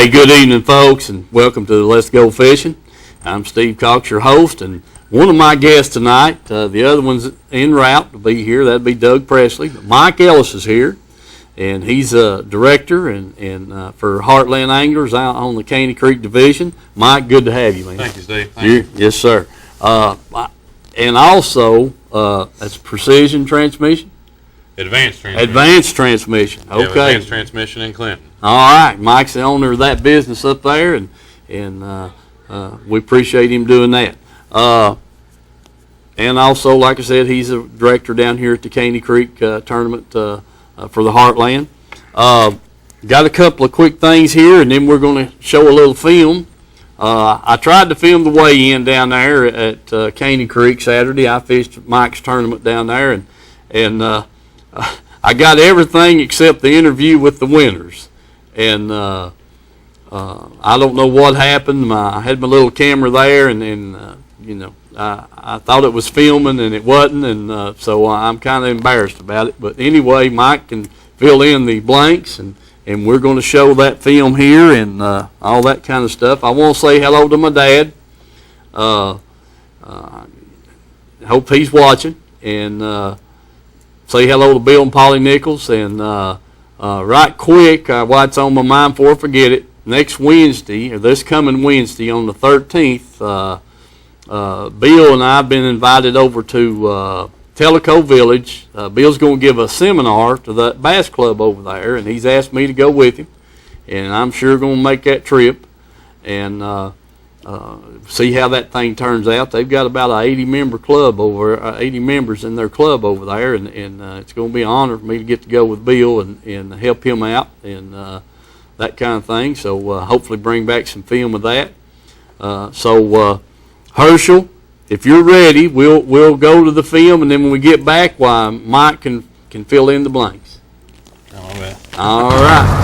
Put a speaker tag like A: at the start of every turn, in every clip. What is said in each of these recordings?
A: Hey, good evening, folks, and welcome to Let's Go Fishing. I'm Steve Cox, your host, and one of my guests tonight, the other one's en route to be here. That'd be Doug Presley. But Mike Ellis is here, and he's a director and for Heartland Anglers out on the Caney Creek Division. Mike, good to have you, man.
B: Thank you, Steve. Thank you.
A: Yes, sir. And also, that's Precision Transmission?
B: Advanced transmission.
A: Advanced transmission. Okay.
B: Yeah, advanced transmission in Clinton.
A: All right. Mike's the owner of that business up there, and we appreciate him doing that. And also, like I said, he's a director down here at the Caney Creek tournament for the Heartland. Got a couple of quick things here, and then we're going to show a little film. I tried to film the weigh-in down there at Caney Creek Saturday. I fished Mike's tournament down there, and I got everything except the interview with the winners. And I don't know what happened. I had my little camera there, and I thought it was filming, and it wasn't, and so I'm kind of embarrassed about it. But anyway, Mike can fill in the blanks, and we're going to show that film here and all that kind of stuff. I want to say hello to my dad. Hope he's watching, and say hello to Bill and Polly Nichols. And right quick, while it's on my mind before I forget it, next Wednesday, or this coming Wednesday on the 13th, Bill and I have been invited over to Tellico Village. Bill's going to give a seminar to the bass club over there, and he's asked me to go with him, and I'm sure going to make that trip and see how that thing turns out. They've got about an 80-member club 80 members in their club over there, and it's going to be an honor for me to get to go with Bill and help him out and that kind of thing. So hopefully bring back some film of that. Herschel, if you're ready, we'll go to the film, and then when we get back, Mike can fill in the blanks.
B: All right.
A: All right.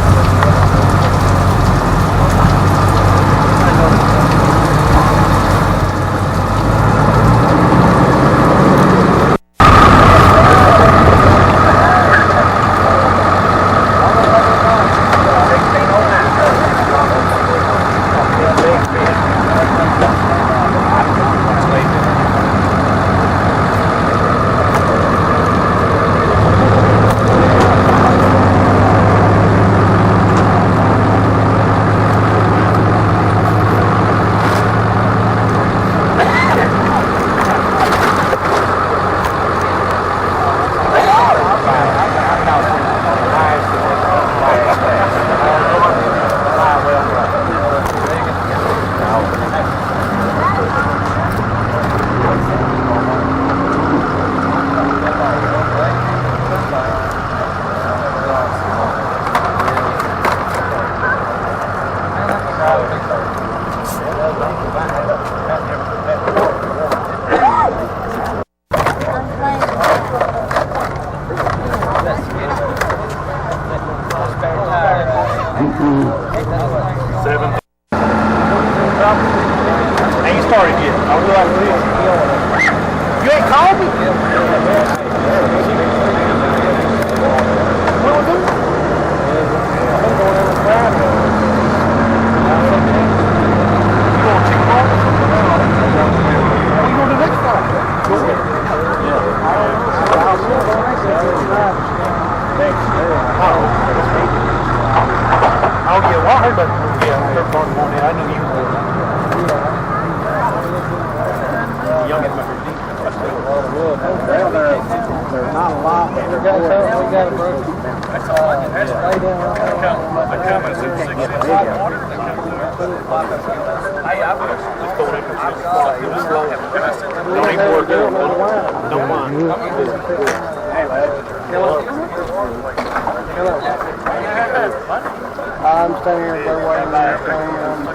C: I'm standing here for waiting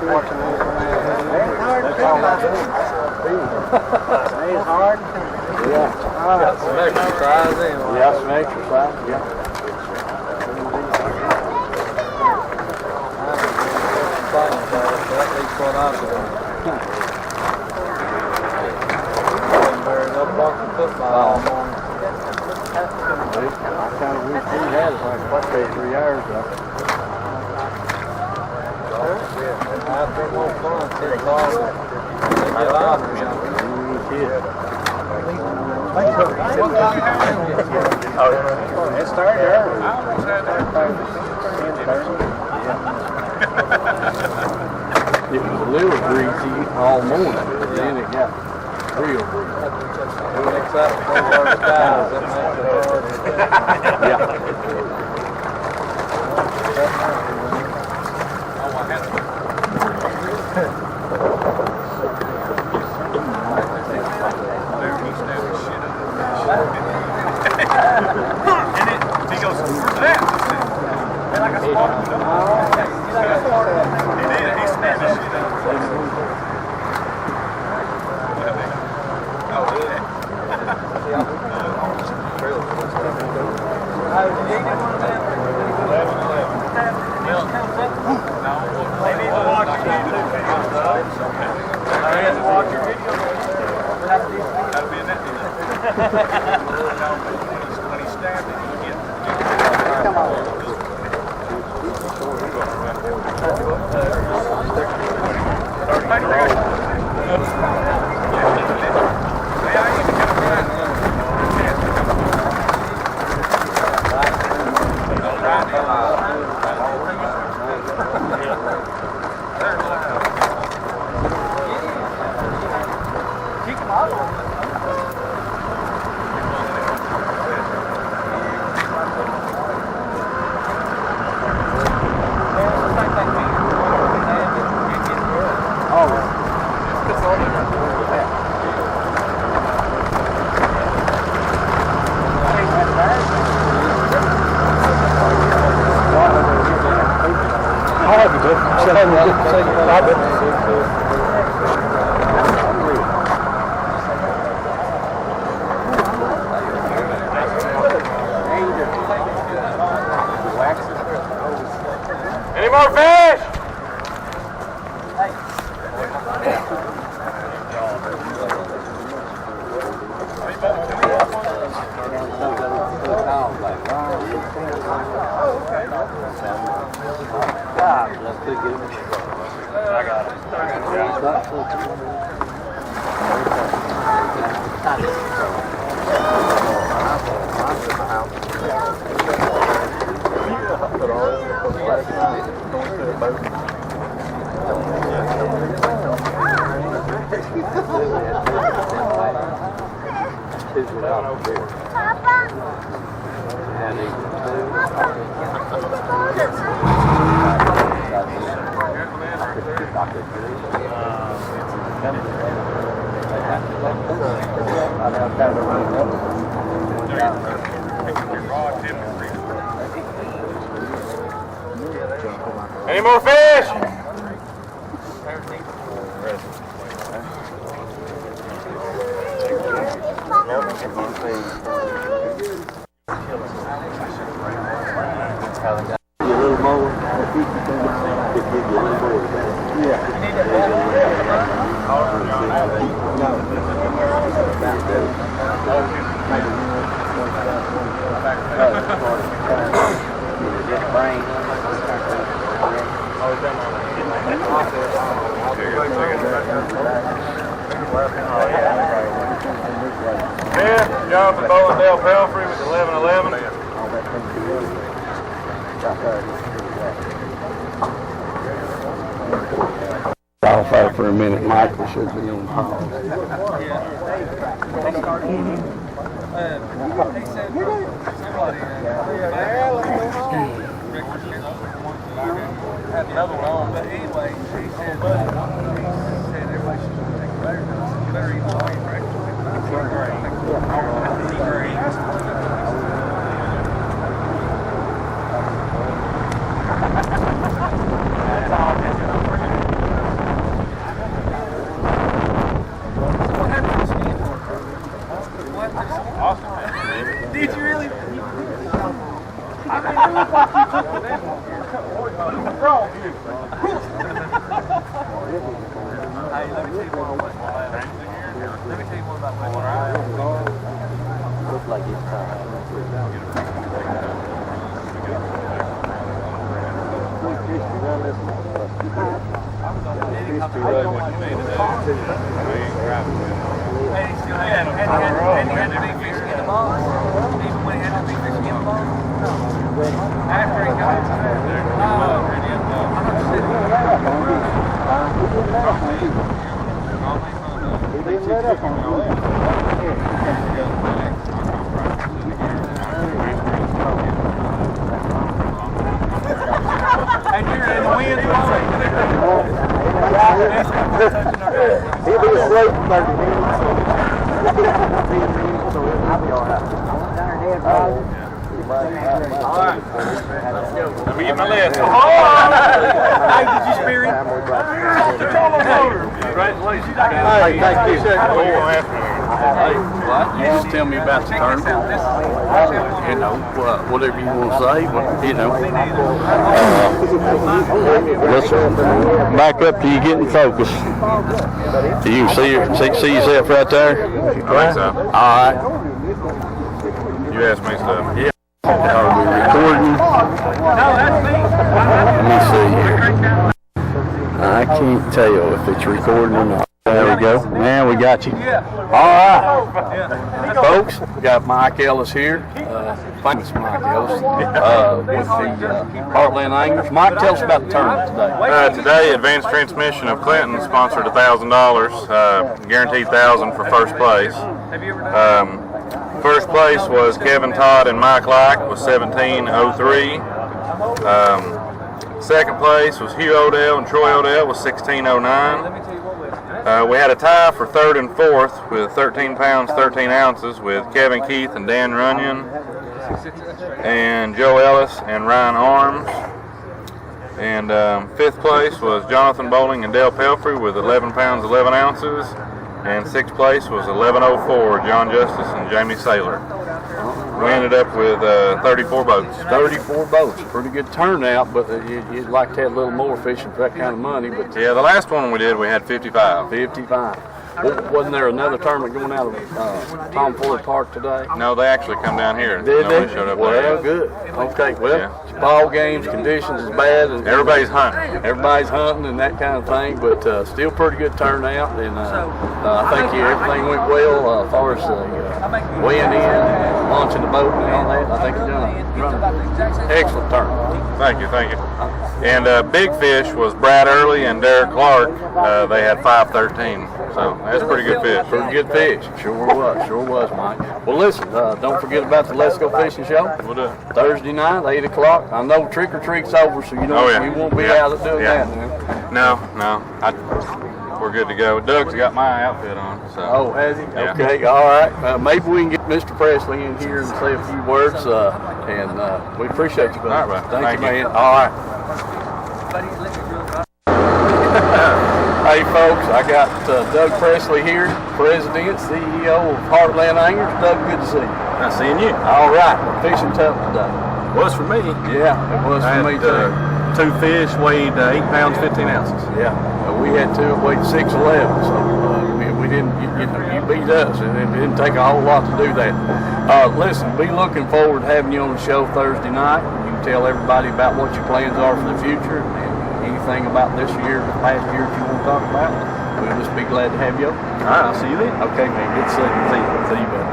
C: watching this. It's hard. Yeah. Got some exercise anyway. Yeah, some exercise. Yeah. Football. I kind of wish we had it like 3 hours ago. It started early.
A: It was a little greasy all morning, but then it got real greasy. Yeah.
D: He goes, where's that? And like a spot. He did. He snapped the shit out. Oh, yeah. They need to watch your video. They need to watch your video. That'll be in that video. When he stabbed it, he hit. Come on. Any more fish? Any more fish? Yeah, Jonathan Bowendale Pelfrey with 1111.
A: Off there for a minute, Michael should be on pause.
C: Had another one on, but anyway, he said everybody should take a better eat the wine breakfast. Awesome. Did you really? I mean, it looked like you took the next one. Hey, let me tell you one about looks like it's time.
D: Had the big fish in the box, even when he had the big fish in the box. After he got
C: He'll be asleep in 30 minutes. I'll be all right.
D: All right. Let me get my list. Hey, did you spear him? Congratulations.
C: Hey, thank you.
A: You just tell me about the tournament. You know, whatever you want to say, but, you know. Let's back up till you get in focus. You can see yourself right there?
B: I think so.
A: All right.
B: You asked me stuff.
A: Yeah. Are we recording?
D: No, that's me.
A: Let me see here. I can't tell if it's recording or not. There we go. Man, we got you. All right. Folks, we got Mike Ellis here. Famous Mike Ellis. With the Heartland Anglers. Mike, tell us about the tournament today.
B: Today, Advanced Transmission of Clinton sponsored $1,000, guaranteed $1,000 for first place. First place was Kevin Todd and Mike Like with 1703. Second place was Hugh Odell and Troy Odell with 1609. We had a tie for third and fourth with 13 pounds, 13 ounces with Kevin Keith and Dan Runyon and Joe Ellis and Ryan Arms. And fifth place was Jonathan Bowling and Dale Pelfrey with 11 pounds, 11 ounces. And sixth place was 1104, John Justice and Jamie Saylor. We ended up with 34 boats.
A: 34 boats, pretty good turnout, but you'd like to have a little more fishing for that kind of money. But
B: Yeah, the last one we did, we had 55.
A: 55. Wasn't there another tournament going out of Tom Fuller Park today?
B: No, they actually come down here.
A: Did
B: Nobody
A: they?
B: showed up
A: Well,
B: there.
A: good. Okay, well,
B: Yeah.
A: ball games, conditions is bad. And
B: Everybody's hunting.
A: Everybody's hunting and that kind of thing, but still pretty good turnout. And I think everything went well as far as weighing in, launching the boat and all that. I think you're done. Excellent tournament.
B: Thank you, thank you. And big fish was Brad Early and Derek Clark. They had 513. So that's pretty good fish.
A: Pretty good fish. Sure was, Mike. Well, listen, don't forget about the Let's Go Fishing Show.
B: We'll do it.
A: Thursday night, 8 o'clock. I know trick or treat's over, so you know you won't be out doing that now.
B: No. We're good to go. Doug's got my outfit on. So.
A: Oh, has he?
B: Yeah.
A: Okay, all right. Maybe we can get Mr. Presley in here and say a few words, and we appreciate you, buddy.
B: All right, bud.
A: Thank you,
B: Thank you.
A: man. All right. Hey, folks, I got Doug Presley here, President, CEO of Heartland Anglers. Doug, good to see you.
E: Nice seeing you.
A: All right, fishing tough today.
E: Was for me.
A: Yeah, it was
E: I
A: for
E: had,
A: me too.
E: 2 fish weighed 8 pounds, 15 ounces.
A: Yeah, we had two that weighed 6'11", so we didn't. You beat us, and it didn't take a whole lot to do that. Listen, be looking forward to having you on the show Thursday night. You can tell everybody about what your plans are for the future and anything about this year, the past year that you want to talk about. We'll just be glad to have you.
E: All right, I'll see you then.
A: Okay, man. Good to see you. See you, buddy.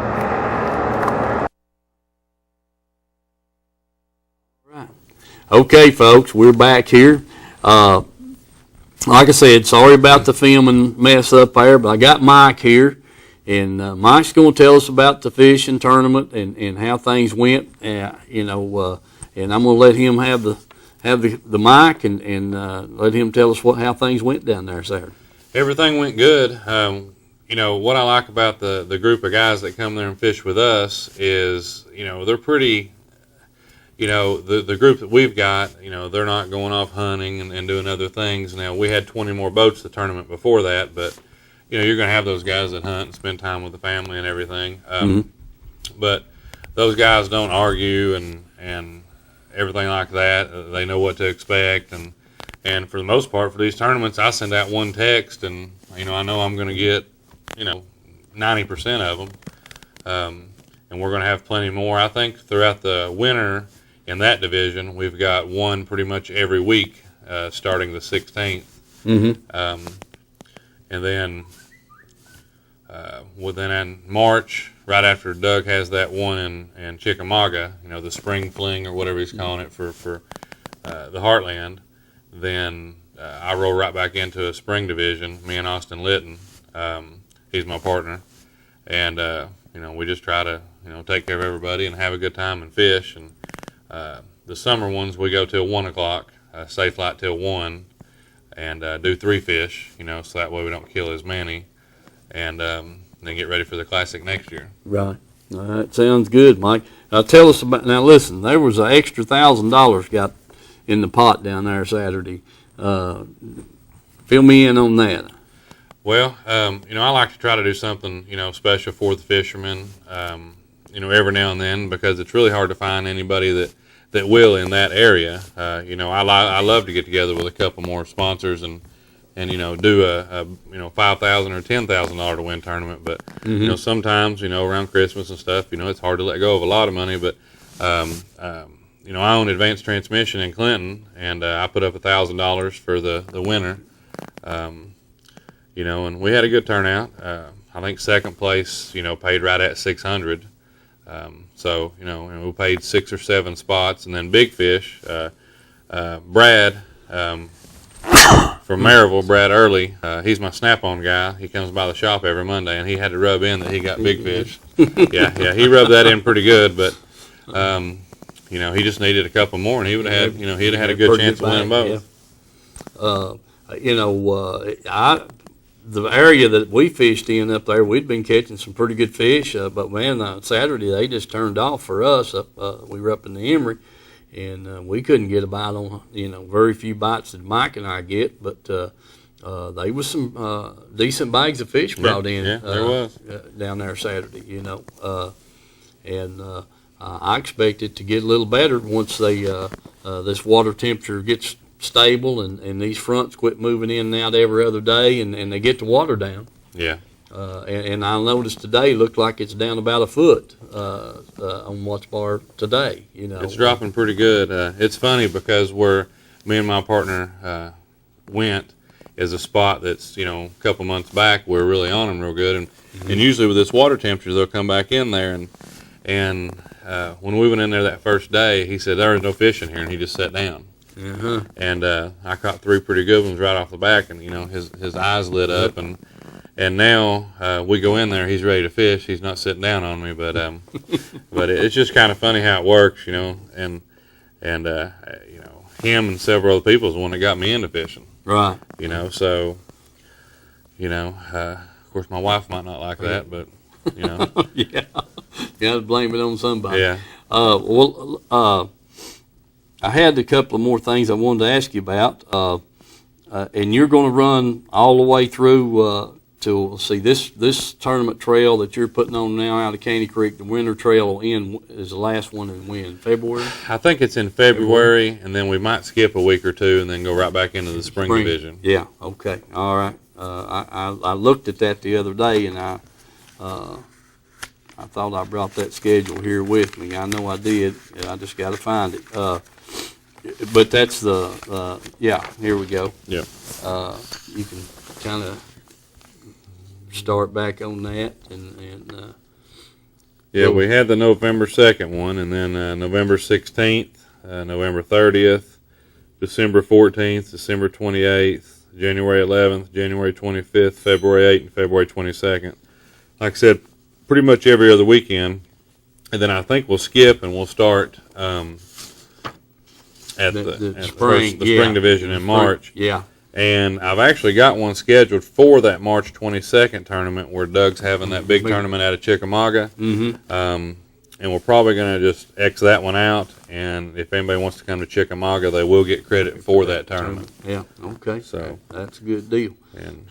A: Okay, folks, we're back here. Like I said, sorry about the filming mess up there, but I got Mike here, and Mike's going to tell us about the fishing tournament and how things went. And I'm going to let him have the mic and let him tell us how things went down there, sir.
B: Everything went good. What I like about the group of guys that come there and fish with us is, they're pretty. The group that we've got, they're not going off hunting and doing other things. Now, we had 20 more boats the tournament before that, but, you're going to have those guys that hunt and spend time with the family and everything. But those guys don't argue and everything like that. They know what to expect. And for the most part, for these tournaments, I send out one text, and, I know I'm going to get, 90% of them. And we're going to have plenty more. I think throughout the winter, in that division, we've got one pretty much every week starting the 16th.
A: Mm-hmm.
B: And then within in March, right after Doug has that one in Chickamauga, the spring fling or whatever he's calling it for the Heartland, then I roll right back into a spring division, me and Austin Litton. He's my partner. And, we just try to, take care of everybody and have a good time and fish. And the summer ones, we go till 1 o'clock, safe flight till 1, and do 3 fish, so that way we don't kill as many. And then get ready for the Classic next year.
A: Right. All right. Sounds good, Mike. Tell us about, now listen, there was an extra $1,000 got in the pot down there Saturday. Fill me in on that.
B: Well, I like to try to do something, special for the fishermen, every now and then, because it's really hard to find anybody that will in that area. I love to get together with a couple more sponsors and do a $5,000 or $10,000 to win tournament. But sometimes around Christmas and stuff, it's hard to let go of a lot of money. But I own Advanced Transmission in Clinton, and I put up $1,000 for the winner. And we had a good turnout. I think second place, paid right at $600. So we paid 6 or 7 spots, and then big fish. Brad. From Maryville, Brad Early, he's my Snap-on guy. He comes by the shop every Monday, and he had to rub in that he got big fish. Yeah, he rubbed that in pretty good, but he just needed a couple more, and he would have had, he'd have had a good chance of winning both.
A: The area that we fished in up there, we'd been catching some pretty good fish, but man, on Saturday they just turned off for us. We were up in the Emory. And we couldn't get a bite on, very few bites that Mike and I get, but there was some decent bags of fish brought in.
B: Yeah, there was.
A: Down there Saturday, and I expect it to get a little better once this water temperature gets stable and these fronts quit moving in and out every other day and they get the water down.
B: Yeah.
A: And I noticed today looked like it's down about a foot on Watts Bar today.
B: It's dropping pretty good. It's funny because where me and my partner went is a spot that's a couple months back we're really on them real good, and usually with this water temperature they'll come back in there and when we went in there that first day, he said there was no fish in here, and he just sat down. And I caught 3 pretty good ones right off the back, and his eyes lit up and now we go in there. He's ready to fish. He's not sitting down on me, but but it's just kind of funny how it works, and him and several other people is the one that got me into fishing.
A: Right.
B: So of course my wife might not like that, but
A: yeah, to blame it on somebody.
B: Yeah.
A: I had a couple of more things I wanted to ask you about, and you're going to run all the way through. This tournament trail that you're putting on now out of Caney Creek, the winter trail is the last one in when? February?
B: I think it's in February, and then we might skip a week or two and then go right back into the spring division.
A: Yeah, okay, all right. I looked at that the other day, and I thought I brought that schedule here with me. I know I did. I just got to find it. But that's here we go.
B: Yeah.
A: You can kind of start back on that and
B: yeah, we had the November 2nd one, and then November 16th, November 30th, December 14th, December 28th, January 11th, January 25th, February 8th, and February 22nd. Like I said, pretty much every other weekend, and then I think we'll skip and we'll start at the spring division in March.
A: Yeah.
B: And I've actually got one scheduled for that March 22nd tournament where Doug's having that big tournament out of Chickamauga. And we're probably going to just X that one out. And if anybody wants to come to Chickamauga, they will get credit for that tournament.
A: Yeah, okay.
B: So
A: that's a good deal.
B: And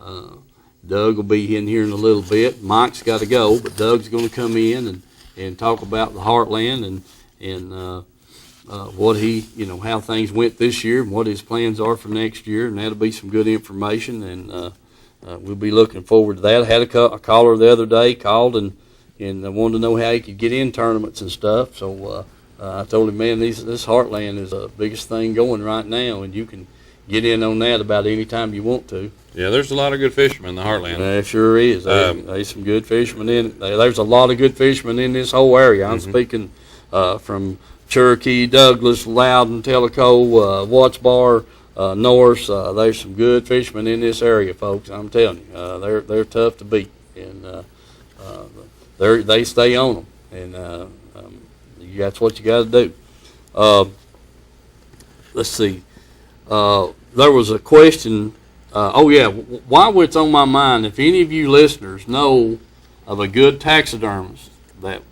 A: Doug will be in here in a little bit. Mike's got to go, but Doug's going to come in and talk about the Heartland and what how things went this year and what his plans are for next year, and that'll be some good information, and we'll be looking forward to that. I had a caller the other day called and wanted to know how he could get in tournaments and stuff, so I told him, man, this Heartland is the biggest thing going right now, and you can get in on that about any time you want to.
B: Yeah, there's a lot of good fishermen in the Heartland.
A: There sure is. There's some good fishermen in. There's a lot of good fishermen in this whole area. I'm speaking from Cherokee, Douglas, Loudon, Tellico, Watts Bar, Norris. There's some good fishermen in this area, folks. I'm telling you, they're tough to beat, and they stay on them, and that's what you got to do. Let's see. There was a question. While it's on my mind, if any of you listeners know of a good taxidermist that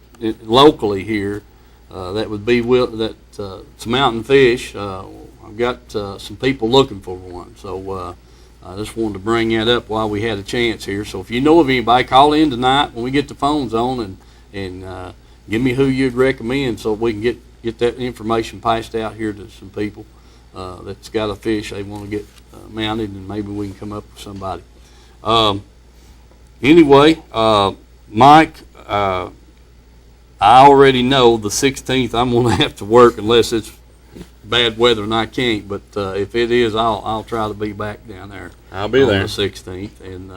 A: locally here that would be it's mountain fish, I've got some people looking for one. So I just wanted to bring that up while we had a chance here. So if you know of anybody, call in tonight when we get the phones on and give me who you'd recommend so we can get that information passed out here to some people that's got a fish they want to get mounted, and maybe we can come up with somebody. Anyway, Mike, I already know the 16th I'm going to have to work unless it's bad weather and I can't. But if it is, I'll try to be back down there.
B: I'll be there
A: on the 16th, and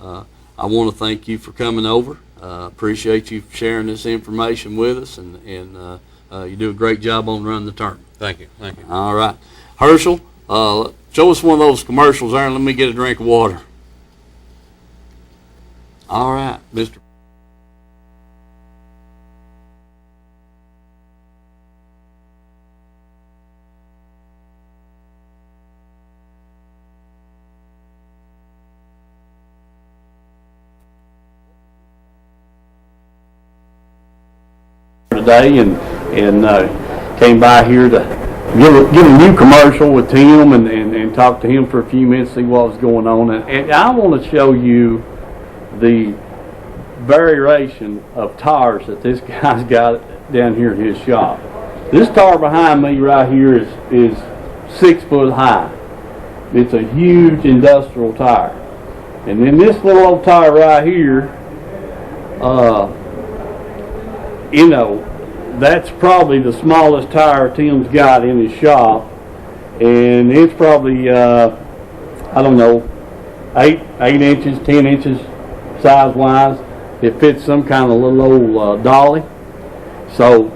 A: I want to thank you for coming over. Appreciate you sharing this information with us, and you do a great job on running the tournament.
B: Thank you. Thank you.
A: All right, Herschel. Show us one of those commercials there and let me get a drink of water. All right, Mr. Today and came by here to get a new commercial with Tim and talk to him for a few minutes, see what was going on. And I want to show you the variation of tires that this guy's got down here in his shop. This tire behind me right here is 6 foot high. It's a huge industrial tire. And then this little old tire right here, that's probably the smallest tire Tim's got in his shop, and it's probably I don't know, 8 inches, 10 inches size wise. It fits some kind of little old dolly. So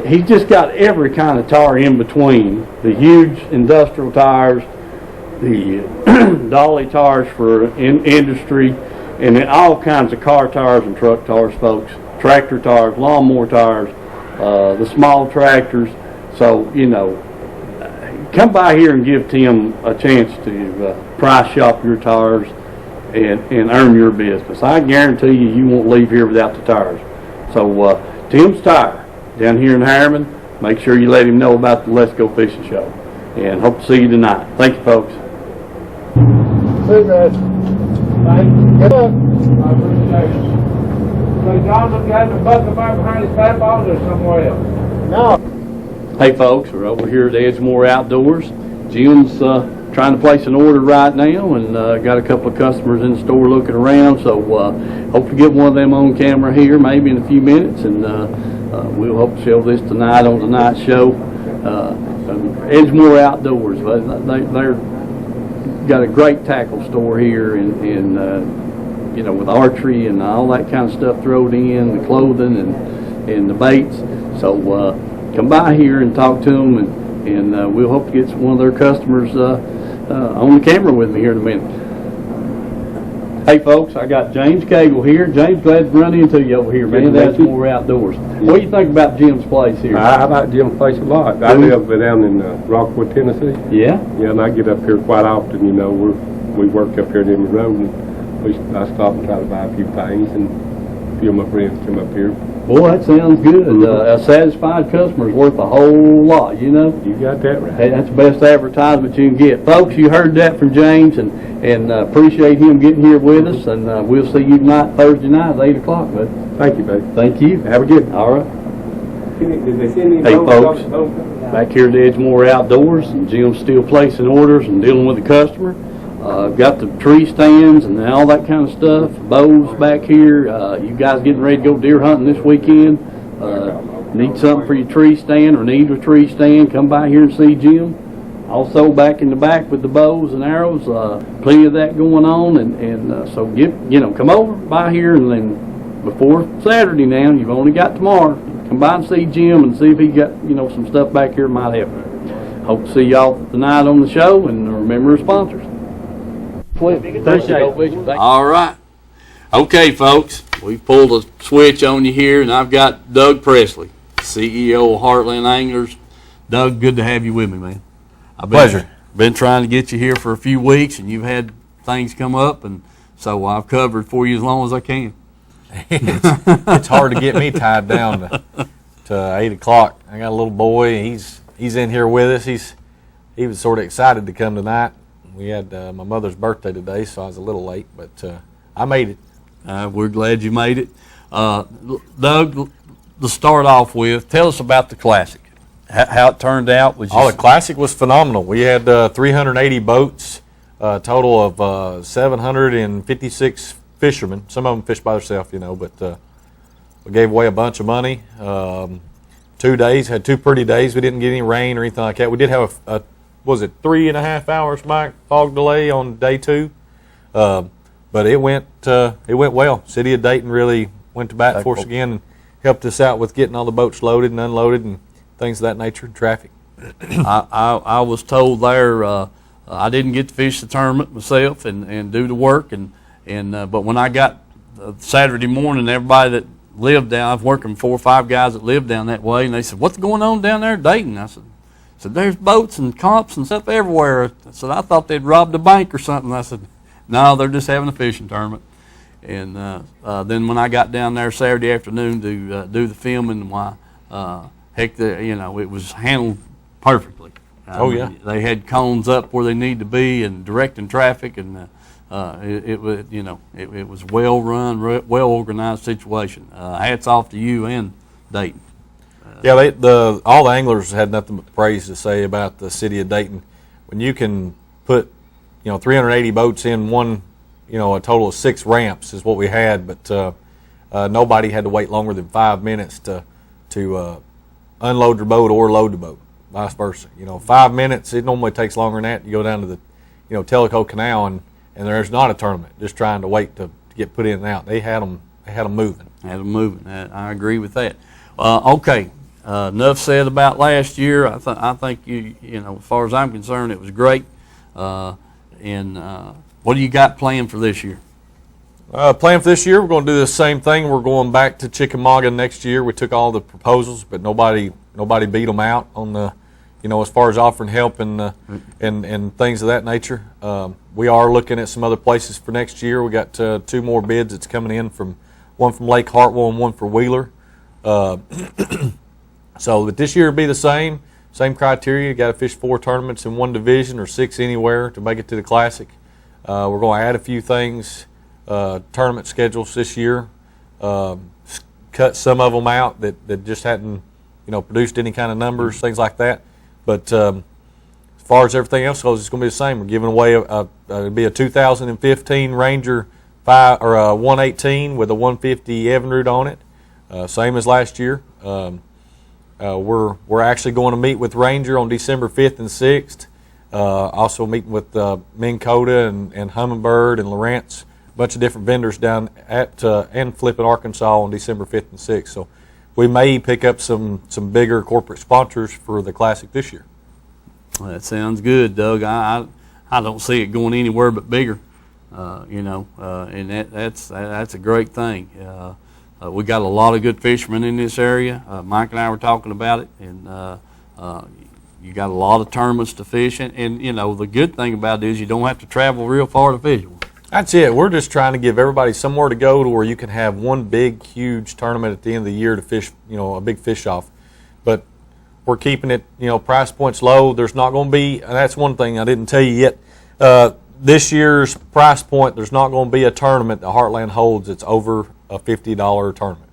A: he's just got every kind of tire in between. The huge industrial tires, the dolly tires for industry, and then all kinds of car tires and truck tires, folks. Tractor tires, lawnmower tires, the small tractors. So, come by here and give Tim a chance to price shop your tires and earn your business. I guarantee you won't leave here without the tires. So, Tim's Tire down here in Harriman. Make sure you let him know about the Let's Go Fishing show. And hope to see you tonight. Thank you, folks.
C: See that. Good luck. I appreciate it. So John's got the bucket back behind his fat balls or somewhere else? No.
A: Hey folks, we're over here at Edgemore Outdoors. Jim's trying to place an order right now, and got a couple of customers in the store looking around, so hope to get one of them on camera here maybe in a few minutes, and we'll hope to show this tonight on tonight's show. Edgemore Outdoors, they're got a great tackle store here, and with archery and all that kind of stuff thrown in, the clothing and the baits. So come by here and talk to them, and we'll hope to get one of their customers on the camera with me here in a minute. Hey folks, I got James Cagle here. James, glad to run into you over here, man. That's more outdoors. What do you think about Jim's place here?
F: I like Jim's place a lot. I live down in Rockwood, Tennessee.
A: Yeah?
F: Yeah, and I get up here quite often. We work up here in the road, and I stop and try to buy a few things, and a few of my friends come up here.
A: Boy, that sounds good. A satisfied customer is worth a whole lot,
F: You got that right.
A: Hey, that's the best advertisement you can get. Folks, you heard that from James, and appreciate him getting here with us, and we'll see you tonight, Thursday night at 8 o'clock, bud.
F: Thank you, baby.
A: Thank you.
F: Have a good one.
A: All right.
F: Did they send any
A: Hey, folks, back here at Edgemore Outdoors, and Jim's still placing orders and dealing with the customer. Got the tree stands and all that kind of stuff, bows back here. You guys getting ready to go deer hunting this weekend? need something for your tree stand or need a tree stand, come by here and see Jim. Also back in the back with the bows and arrows, plenty of that going on, and so come over by here, and then before Saturday now, you've only got tomorrow, come by and see Jim and see if he got, some stuff back here might help. Hope to see y'all tonight on the show, and remember our sponsors. All right. Okay, folks, we've pulled a switch on you here, and I've got Doug Presley, CEO of Heartland Anglers. Doug, good to have you with me, man.
G: Pleasure.
A: Been trying to get you here for a few weeks, and you've had things come up, and so I've covered for you as long as I can.
G: It's hard to get me tied down to 8 o'clock. I got a little boy. He's in here with us. He was sort of excited to come tonight. We had my mother's birthday today, so I was a little late, but I made it.
A: We're glad you made it. Doug, to start off with, tell us about the Classic. How it turned out.
G: The Classic was phenomenal. We had 380 boats, a total of 756 fishermen. Some of them fish by themselves, but we gave away a bunch of money. 2 days, had 2 pretty days. We didn't get any rain or anything like that. We did have a 3.5 hours, Mike, fog delay on day 2. But it went well. City of Dayton really went to bat for us again and helped us out with getting all the boats loaded and unloaded and things of that nature, and traffic.
A: I was told there, I didn't get to fish the tournament myself and do the work, but when I got Saturday morning, everybody that lived down, I was working 4 or 5 guys that lived down that way, and they said, "What's going on down there at Dayton?" I said, "There's boats and comps and stuff everywhere." I said, "I thought they'd robbed a bank or something." I said, "No, they're just having a fishing tournament." And then when I got down there Saturday afternoon to do the filming, it was handled perfectly.
G: Yeah.
A: They had cones up where they need to be and directing traffic, and it was well run, well organized situation. Hats off to you and Dayton.
G: All the anglers had nothing but praise to say about the city of Dayton. When you can put 380 boats in one, a total of 6 ramps is what we had, but nobody had to wait longer than 5 minutes to unload your boat or load the boat, vice versa. 5 minutes, it normally takes longer than that. You go down to the, Tellico Canal and there's not a tournament, just trying to wait to get put in and out. They had them moving.
A: I agree with that. Okay, enough said about last year. I think as far as I'm concerned, it was great. And what do you got planned for this year?
G: Plan for this year, we're going to do the same thing. We're going back to Chickamauga next year. We took all the proposals, but nobody beat them out on the, as far as offering help and things of that nature. We are looking at some other places for next year. We got 2 more bids that's coming in, one from Lake Hartwell and one for Wheeler. So, but this year will be the same criteria. You got to fish 4 tournaments in one division or 6 anywhere to make it to the Classic. We're going to add a few things. Tournament schedules this year, cut some of them out that just hadn't produced any kind of numbers, things like that. But as far as everything else goes, it's going to be the same. We're giving away it'll be a 2015 Ranger 118 with a 150 Evinrude on it, same as last year. We're actually going to meet with Ranger on December 5th and 6th. Also meeting with Minn Kota and Humminbird and Lawrence. Bunch of different vendors down at and Flippin, Arkansas on December 5th and 6th. So we may pick up some bigger corporate sponsors for the Classic this year.
A: Well, that sounds good, Doug. I don't see it going anywhere but bigger, and that's a great thing. We got a lot of good fishermen in this area. Mike and I were talking about it, and you got a lot of tournaments to fish, and the good thing about it is you don't have to travel real far to fish one.
G: That's it. We're just trying to give everybody somewhere to go to where you can have one big, huge tournament at the end of the year to fish, a big fish off. But we're keeping it, price points low. There's not going to be, and that's one thing I didn't tell you yet. This year's price point, there's not going to be a tournament that Heartland holds that's over a $50 tournament.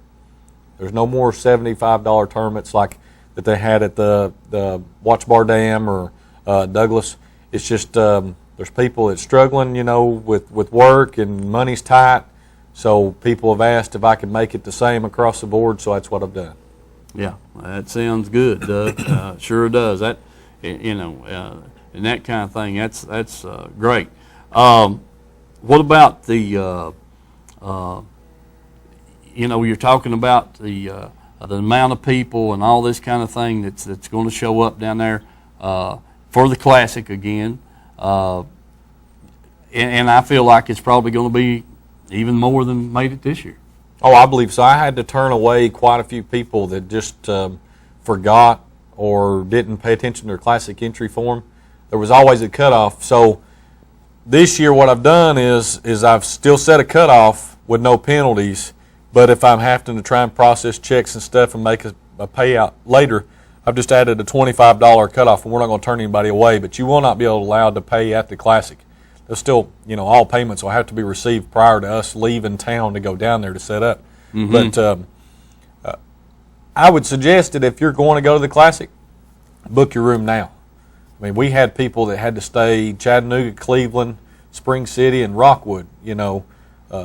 G: There's no more $75 tournaments like that they had at the Watch Bar Dam or Douglas. It's just there's people that's struggling, with work and money's tight. So people have asked if I can make it the same across the board, so that's what I've done.
A: Yeah, that sounds good, Doug. Sure does. That, and that kind of thing. That's great. What about the you're talking about the amount of people and all this kind of thing that's going to show up down there for the Classic again, and I feel like it's probably going to be even more than made it this year.
G: Oh, I believe so. I had to turn away quite a few people that just forgot or didn't pay attention to their Classic entry form. There was always a cutoff. So this year what I've done is I've still set a cutoff with no penalties, but if I'm having to try and process checks and stuff and make a payout later, I've just added a $25 cutoff, and we're not going to turn anybody away, but you will not be allowed to pay at the Classic. There's still, all payments will have to be received prior to us leaving town to go down there to set up.
A: Mm-hmm.
G: But I would suggest that if you're going to go to the Classic, book your room now. I mean, we had people that had to stay Chattanooga, Cleveland, Spring City, and Rockwood.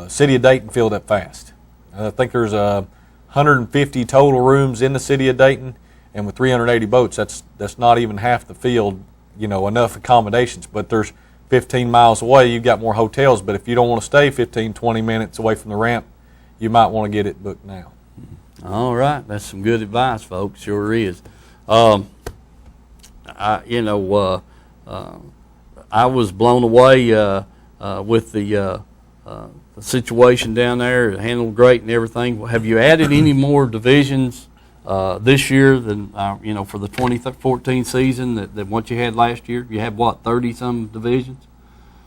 G: City of Dayton filled up fast. I think there's 150 total rooms in the city of Dayton, and with 380 boats, that's not even half the field. Enough accommodations. But there's 15 miles away, you've got more hotels. But if you don't want to stay 15, 20 minutes away from the ramp, you might want to get it booked now.
A: All right, that's some good advice, folks. Sure is. I was blown away with the situation down there. It handled great and everything. Have you added any more divisions this year than for the 2014 season than what you had last year? You had 30-some divisions?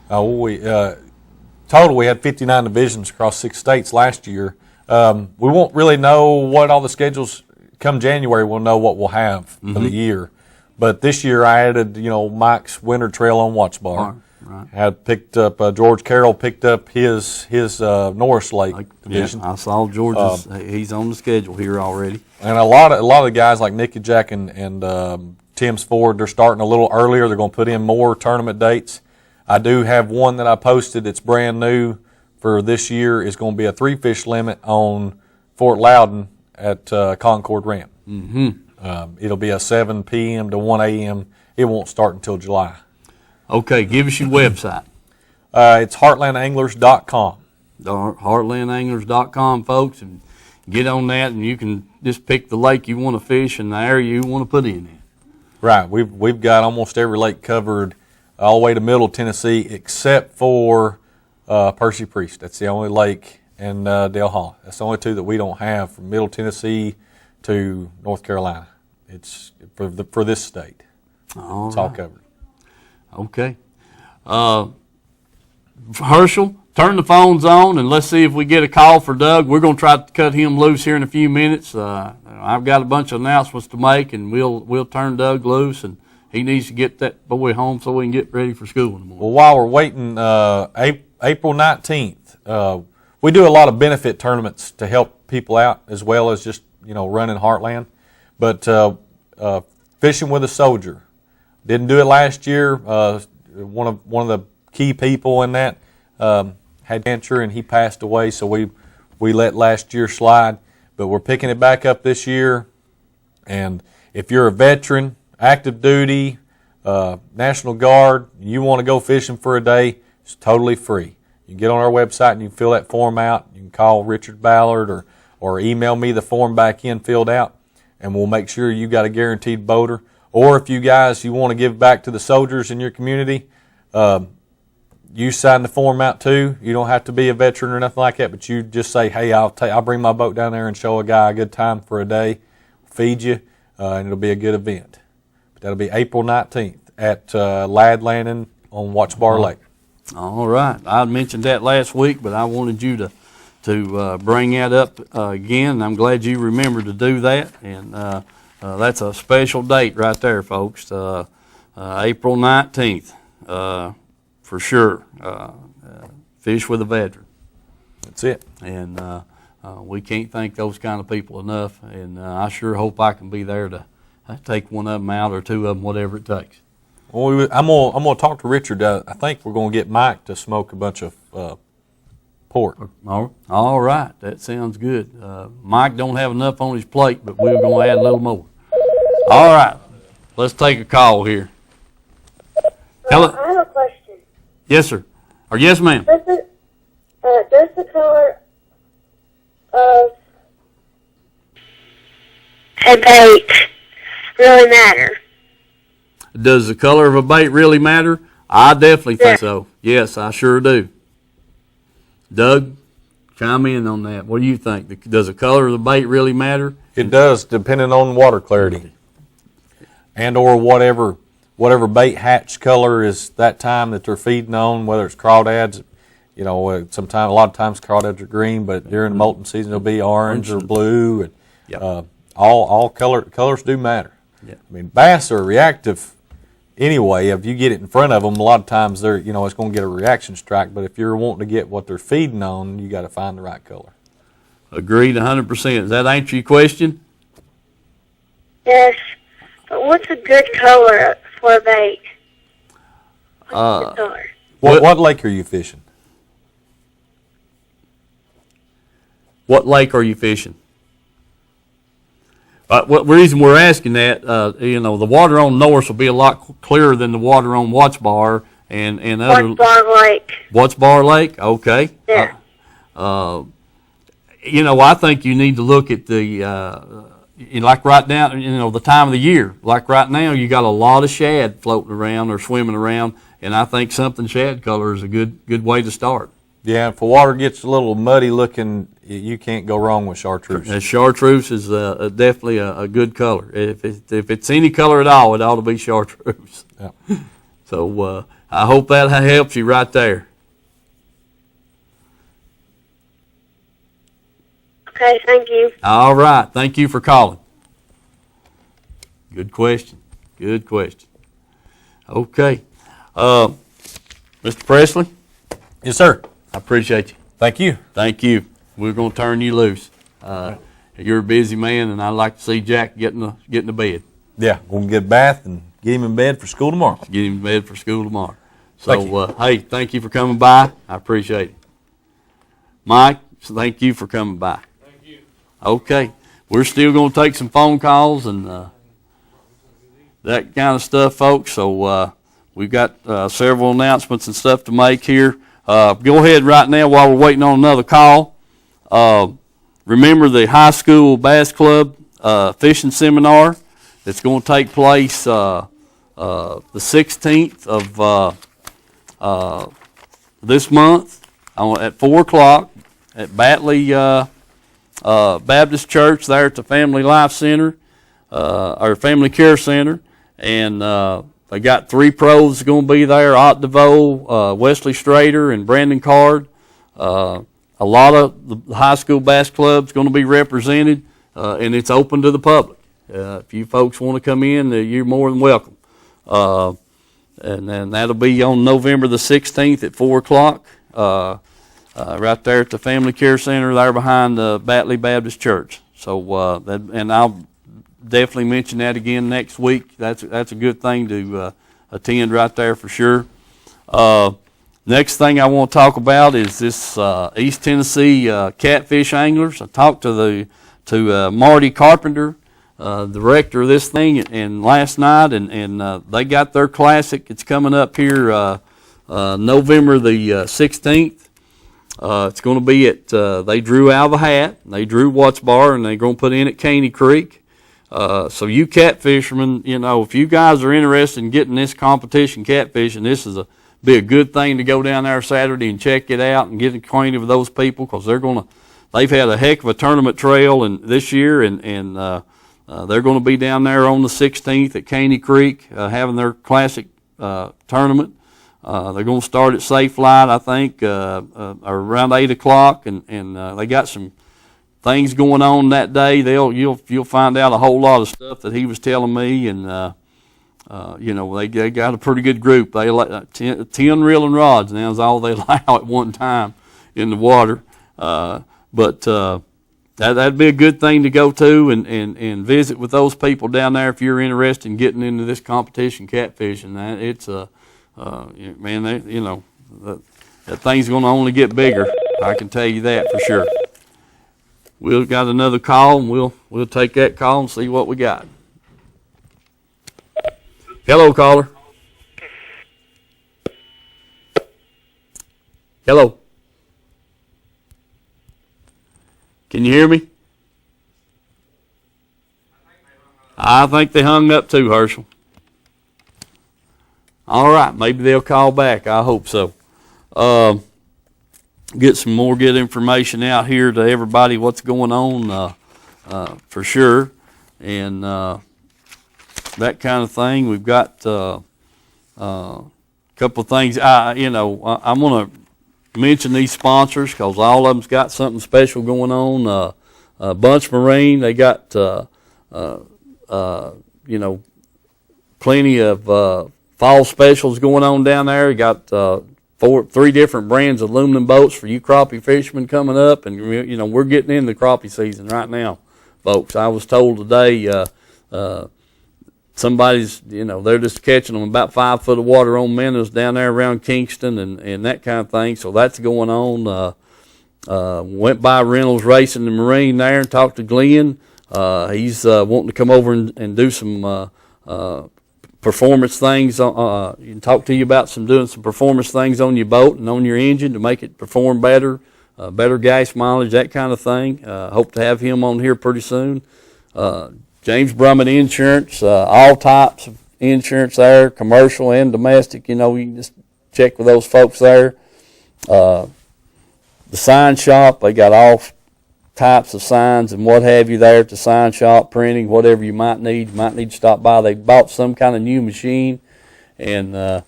G: Total we had 59 divisions across 6 states last year. We won't really know what all the schedules come January. We'll know what we'll have for the year. But this year I added, Mike's Winter Trail on Watch Bar.
A: Right.
G: Had picked up George Carroll picked up his Norris Lake division.
A: Yeah, I saw George's. He's on the schedule here already.
G: And a lot of the guys like Nicky Jack and Tim's Ford, they're starting a little earlier. They're going to put in more tournament dates. I do have one that I posted that's brand new for this year. Is going to be a 3-fish limit on Fort Loudon at Concord Ramp.
A: Mm-hmm.
G: It'll be a 7 p.m. to 1 a.m. It won't start until July.
A: Okay, give us your website.
G: It's heartlandanglers.com.
A: Heartlandanglers.com, folks, and get on that, and you can just pick the lake you want to fish and the area you want to put in it.
G: Right. We've got almost every lake covered all the way to Middle Tennessee except for Percy Priest. That's the only lake, and Dale Hall. That's the only 2 that we don't have from Middle Tennessee to North Carolina. It's for this state.
A: All
G: it's
A: right.
G: all covered.
A: Okay. Herschel, turn the phones on and let's see if we get a call for Doug. We're going to try to cut him loose here in a few minutes. I've got a bunch of announcements to make, and we'll turn Doug loose, and he needs to get that boy home so we can get ready for school in the morning.
G: Well, while we're waiting, April 19th, we do a lot of benefit tournaments to help people out as well as just running Heartland. But Fishing with a Soldier. Didn't do it last year. One of the key people in that had cancer, and he passed away, so we let last year slide. But we're picking it back up this year. And if you're a veteran, active duty, National Guard, you want to go fishing for a day, it's totally free. You can get on our website and you can fill that form out. You can call Richard Ballard or email me the form back in filled out, and we'll make sure you got a guaranteed boater. Or if you want to give back to the soldiers in your community, you sign the form out too. You don't have to be a veteran or nothing like that, but you just say, hey, I'll bring my boat down there and show a guy a good time for a day, feed you, and it'll be a good event. But that'll be April 19th at Ladd Landing on Watch Bar Lake.
A: All right. I mentioned that last week, but I wanted you to bring that up again. I'm glad you remembered to do that, and that's a special date right there, folks. April 19th, for sure. Fish with a veteran.
G: That's it.
A: And we can't thank those kind of people enough, and I sure hope I can be there to take one of them out or 2 of them, whatever it takes.
G: Well, I'm gonna talk to Richard. I think we're gonna get Mike to smoke a bunch of support.
A: All right, that sounds good. Mike don't have enough on his plate, but we're going to add a little more. All right, let's take a call here. Hello?
H: I have a question.
A: Yes, sir. Or yes, ma'am.
H: Does the color of a bait really matter?
A: Does the color of a bait really matter? I definitely think so. Yes, I sure do. Doug, chime in on that. What do you think? Does the color of the bait really matter?
G: It does, depending on water clarity, and or whatever bait hatch color is that time that they're feeding on. Whether it's crawdads, a lot of times crawdads are green, but during the molting season it'll be orange or blue. And,
A: Yep.
G: all colors do matter.
A: Yeah.
G: I mean, bass are reactive anyway. If you get it in front of them, a lot of times they're it's going to get a reaction strike. But if you're wanting to get what they're feeding on, you got to find the right color.
A: Agreed 100%. Does that answer your question?
H: Yes. But what's a good color for a bait? What's the color?
G: What lake are you fishing?
A: What lake are you fishing? What reason we're asking that, the water on Norris will be a lot clearer than the water on Watts Bar and other.
H: Watts Bar Lake.
A: Watts Bar Lake? Okay.
H: Yeah.
A: I think you need to look at the, like right now, the time of the year. Like right now, you got a lot of shad floating around or swimming around, and I think something shad color is a good way to start.
G: Yeah, if the water gets a little muddy looking, you can't go wrong with chartreuse.
A: And chartreuse is definitely a good color. If it's any color at all, it ought to be chartreuse.
G: Yeah.
A: So I hope that helps you right there.
H: Okay, thank you.
A: All right. Thank you for calling. Good question. Good question. Okay. Mr. Presley,
G: Yes, sir.
A: I appreciate you.
G: Thank you.
A: Thank you. We're going to turn you loose. You're a busy man, and I'd like to see Jack getting to bed.
G: Yeah, going to get a bath and get him in bed for school tomorrow.
A: Get him to bed for school tomorrow.
G: Thank
A: So, hey, thank you for coming by. I appreciate it. Mike, thank you for coming by.
B: Thank you.
A: Okay. We're still going to take some phone calls and that kind of stuff, folks. So we've got several announcements and stuff to make here. Go ahead right now while we're waiting on another call. Remember the high school bass club fishing seminar that's going to take place the 16th of this month at 4 o'clock at Batley Baptist Church there at the Family Life Center or Family Care Center. And they got 3 pros going to be there: Ott DeVoe, Wesley Strader, and Brandon Card. A lot of the high school bass clubs going to be represented, and it's open to the public. If you folks want to come in, you're more than welcome. And then that'll be on November the 16th at 4 o'clock, right there at the Family Care Center there behind the Batley Baptist Church. So, and I'll definitely mention that again next week. That's a good thing to attend right there for sure. Next thing I want to talk about is this East Tennessee catfish anglers. I talked to Marty Carpenter, director of this thing, and last night, and they got their classic. It's coming up here November the 16th. It's going to be at they drew out of a hat. They drew Watts Bar, and they're going to put in at Caney Creek. So you catfishermen, if you guys are interested in getting this competition catfishing, this is be a good thing to go down there Saturday and check it out and get acquainted with those people, because they've had a heck of a tournament trail this year, and they're going to be down there on the 16th at Caney Creek having their classic tournament. They're going to start at Safe Light, I think, around 8 o'clock, and they got some things going on that day. You'll find out a whole lot of stuff that he was telling me, and they got a pretty good group. They 10 reeling rods now is all they allow at one time in the water, but that'd be a good thing to go to and visit with those people down there if you're interested in getting into this competition catfishing. It's that thing's going to only get bigger. I can tell you that for sure. We've got another call, and we'll take that call and see what we got. Hello, caller. Hello. Can you hear me? I think they hung up too, Herschel. All right, maybe they'll call back. I hope so. Get some more good information out here to everybody what's going on for sure, and that kind of thing. We've got a couple of things. I'm going to mention these sponsors because all of them's got something special going on. Bunch Marine, they got plenty of fall specials going on down there. You got 3 different brands of aluminum boats for you crappie fishermen coming up, and we're getting into crappie season right now, folks. I was told today somebody's they're just catching them about 5 foot of water on minnows down there around Kingston and that kind of thing. So that's going on. Went by Reynolds Racing and Marine there and talked to Glenn. He's wanting to come over and do some performance things. Talk to you about doing some performance things on your boat and on your engine to make it perform better, better gas mileage, that kind of thing. Hope to have him on here pretty soon. James Brummett Insurance, all types of insurance there, commercial and domestic. You can just check with those folks there. The sign shop, they got all types of signs and what have you there at the sign shop, printing, whatever you might need. You might need to stop by. They bought some kind of new machine, and I